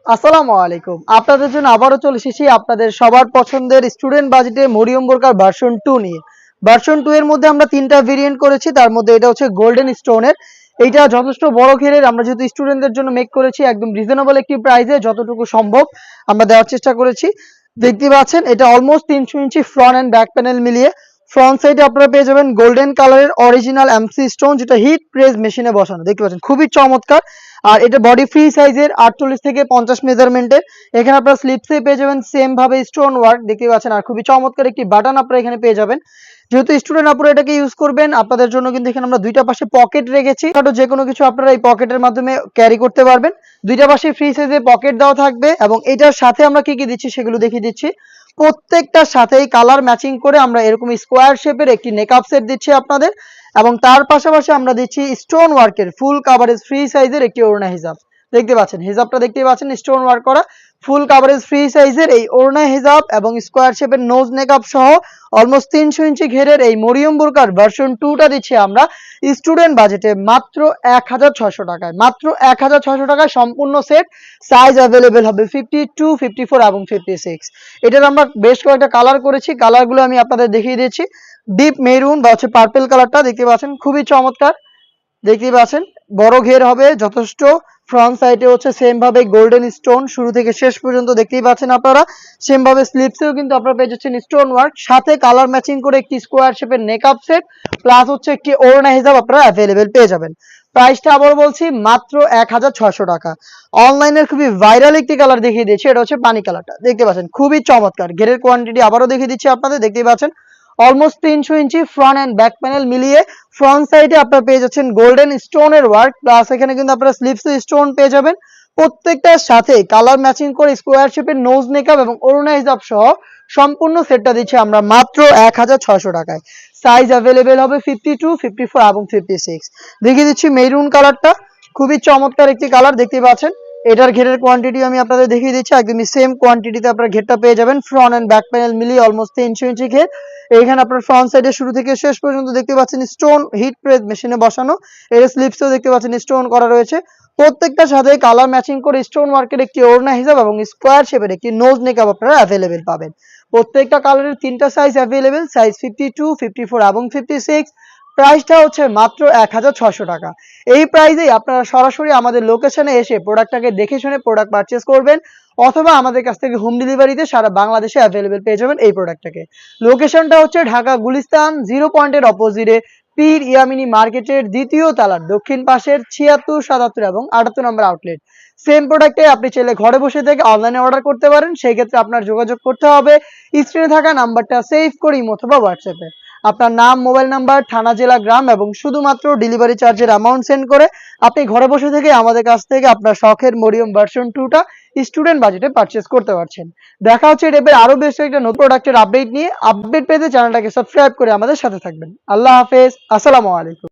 আসসালামু আলাইকুম। আপনাদের জন্য আবারও চলে এসেছি আপনাদের সবার পছন্দের স্টুডেন্ট বাজেটে মরিয়ম বোরকার ভার্সন 2 নিয়ে। ভার্সন 2 এর মধ্যে আমরা ৩ টা ভেরিয়েন্ট করেছি। তার মধ্যে এটা হচ্ছে গোল্ডেন স্টোনের। এইটা যথেষ্ট বড় ঘেরের, আমরা যেহেতু স্টুডেন্টদের জন্য মেক করেছি একদম রিজনেবল একটি প্রাইসে যতটুকু সম্ভব আমরা দেওয়ার চেষ্টা করেছি। দেখতে পাচ্ছেন এটা almost ৩০০ inch front and back panel মিলিয়ে। ফ্রন্ট সাইডে আপনারা পেয়ে যাবেন গোল্ডেন কালারের অরিজিনাল এমসি স্টোন, যেটা হিট প্রেস মেশিনে বসানো। দেখতে পাচ্ছেন খুবই চমৎকার। আর এটা বডি ফ্রি সাইজের 48 থেকে 50 মেজারমেন্টের। এখানে আপনারা স্লিপসে পেয়ে যাবেন সেম ভাবে স্টোন ওয়ার্ক, দেখতে পাচ্ছেন। আর খুবই চমৎকার একটি বাটন আপনারা এখানে পেয়ে যাবেন। যেহেতু স্টুডেন্ট আপনারা এটাকে ইউজ করবেন, আপনাদের জন্য কিন্তু এখানে আমরা দুইটা পাশে পকেট রেখেছি। যে কোনো কিছু আপনারা এই পকেটের মাধ্যমে ক্যারি করতে পারবেন। দুইটা পাশে ফ্রি সাইজে পকেট দেওয়া থাকবে এবং এটার সাথে আমরা কি কি দিচ্ছি সেগুলো দেখিয়ে দিচ্ছি। প্রত্যেকটার সাথেই কালার ম্যাচিং করে আমরা এরকম স্কোয়ার শেপের একটি নেকআপ সেট দিচ্ছি আপনাদের, এবং তার পাশাপাশি আমরা দিচ্ছি স্টোন ওয়ার্কের ফুল কাভারেজ ফ্রি সাইজের একটি ওড়না হিজাব। দেখতে পাচ্ছেন হিজাবটা, দেখতে পাচ্ছেন স্টোন ওয়ার্ক করা ফুল কাভারেজ ফ্রি সাইজের এই ওড়না হিজাব এবং স্কোয়ার শেপের নোজ নেকআপ সহ অলমোস্ট ৩০০ ইঞ্চি ঘেরের এই মরিয়ম বোরকার ভার্সন 2টা দিচ্ছি আমরা স্টুডেন্ট বাজেটে মাত্র ১৬০০ টাকায়। মাত্র ১৬০০ টাকায় সম্পূর্ণ সেট। সাইজ অ্যাভেলেবেল হবে 52, 54 এবং 56। এটার আমরা বেশ কয়েকটা কালার করেছি, কালারগুলো আমি আপনাদের দেখিয়ে দিচ্ছি। ডিপ মেরুন বা হচ্ছে পার্পল কালারটা দেখতে পাচ্ছেন খুবই চমৎকার। দেখতে পাচ্ছেন বড় ঘের হবে যথেষ্ট। ফ্রন্ট সাইডে হচ্ছে সেম ভাবে গোল্ডেন স্টোন শুরু থেকে শেষ পর্যন্ত দেখতেই পাচ্ছেন আপনারা। সেম ভাবে স্লিপসেও কিন্তু আপনারা পেয়ে যাচ্ছেন স্টোন ওয়ার্ক, সাথে কালার ম্যাচিং করে একটি স্কোয়ার শেপের নেকআপ সেট প্লাস হচ্ছে একটি ওড়না হিজাব আপনারা অ্যাভেলেবেল পেয়ে যাবেন। প্রাইসটা আবার বলছি মাত্র ১৬০০ টাকা। অনলাইনের খুবই ভাইরাল একটি কালার দেখিয়ে দিচ্ছি, এটা হচ্ছে পানি কালারটা। দেখতে পাচ্ছেন খুবই চমৎকার। ঘেরের কোয়ান্টিটি আবারও দেখিয়ে দিচ্ছি আপনাদের, দেখতেই পাচ্ছেন almost ৩০০ inch front and back panel মিলিয়ে। ফ্রন্ট সাইডে আপনারা পেয়ে যাচ্ছেন গোল্ডেন স্টোনের ওয়ার্ক প্লাস এখানে কিন্তু আপনারা স্লিপসে স্টোন পেয়ে যাবেন। প্রত্যেকটার সাথে কালার ম্যাচিং করে স্কোয়ার শেপের নোজ নেকআপ এবং ওড়না হিজাব সহ সম্পূর্ণ সেটটা দিচ্ছি আমরা মাত্র ১৬০০ টাকায়। সাইজ অ্যাভেলেবেল হবে 52, 54 এবং 56। দেখিয়ে দিচ্ছি মেরুন কালারটা, খুবই চমৎকার একটি কালার। দেখতে পাচ্ছেন এটার ঘেরের কোয়ান্টিটি আমি আপনাদের দেখিয়ে দিচ্ছি, একদমই সেম কোয়ান্টিটিতে আপনারা ঘেরটা পেয়ে যাবেন। ফ্রন্ট অ্যান্ড ব্যাক প্যানেল মিলিয়ে অলমোস্ট ৩০০ ইঞ্চি ঘের। এইখানে আপনার ফ্রন্ট সাইডে শুরু থেকে শেষ পর্যন্ত দেখতে পাচ্ছেন স্টোন হিট প্রেস মেশিনে বসানো। এর স্লিপসেও দেখতে পাচ্ছেন স্টোন করা রয়েছে। প্রত্যেকটার সাথে কালার ম্যাচিং করে স্টোন ওয়ার্কের একটি ওড়না হিসাব এবং স্কোয়ার শেপের একটি নোজ নেকআপ আপনারা অ্যাভেলেবেল পাবেন। প্রত্যেকটা কালারের 3টা সাইজ অ্যাভেলেবেল, সাইজ 52, 54 এবং 56। প্রাইসটা হচ্ছে মাত্র ১৬০০ টাকা। এই প্রাইসেই আপনারা সরাসরি আমাদের লোকেশনে এসে প্রোডাক্টটাকে দেখে শুনে প্রোডাক্ট পারচেস করবেন, অথবা আমাদের কাছ থেকে হোম ডেলিভারিতে সারা বাংলাদেশে অ্যাভেলেবেল পেয়ে যাবেন এই প্রোডাক্টটাকে। লোকেশনটা হচ্ছে ঢাকা গুলিস্তান 0 পয়েন্টের অপোজিটে পীর ইয়ামিনী মার্কেটের দ্বিতীয় তলার দক্ষিণ পাশের ৭৬, ৭৭ এবং ৭৮ নম্বর আউটলেট। সেম প্রোডাক্টে আপনি চাইলে ঘরে বসে থেকে অনলাইনে অর্ডার করতে পারেন। সেই ক্ষেত্রে আপনার যোগাযোগ করতে হবে স্ক্রিনে থাকা নাম্বারটা সেভ করে ইমো অথবা হোয়াটসঅ্যাপে। আপনার নাম, মোবাইল নাম্বার, থানা, জেলা, গ্রাম এবং শুধুমাত্র ডেলিভারি চার্জের অ্যামাউন্ট সেন্ড করে আপনি ঘরে বসে থেকে আমাদের কাছ থেকে আপনার শখের মরিয়ম ভার্সন 2টা স্টুডেন্ট বাজেটে পারচেস করতে পারছেন। দেখা হচ্ছে এর আরো বেশ একটা নতুন প্রোডাক্টের আপডেট নিয়ে। আপডেট পেতে চ্যানেলটাকে সাবস্ক্রাইব করে আমাদের সাথে থাকবেন। আল্লাহ হাফেজ, আসসালামু আলাইকুম।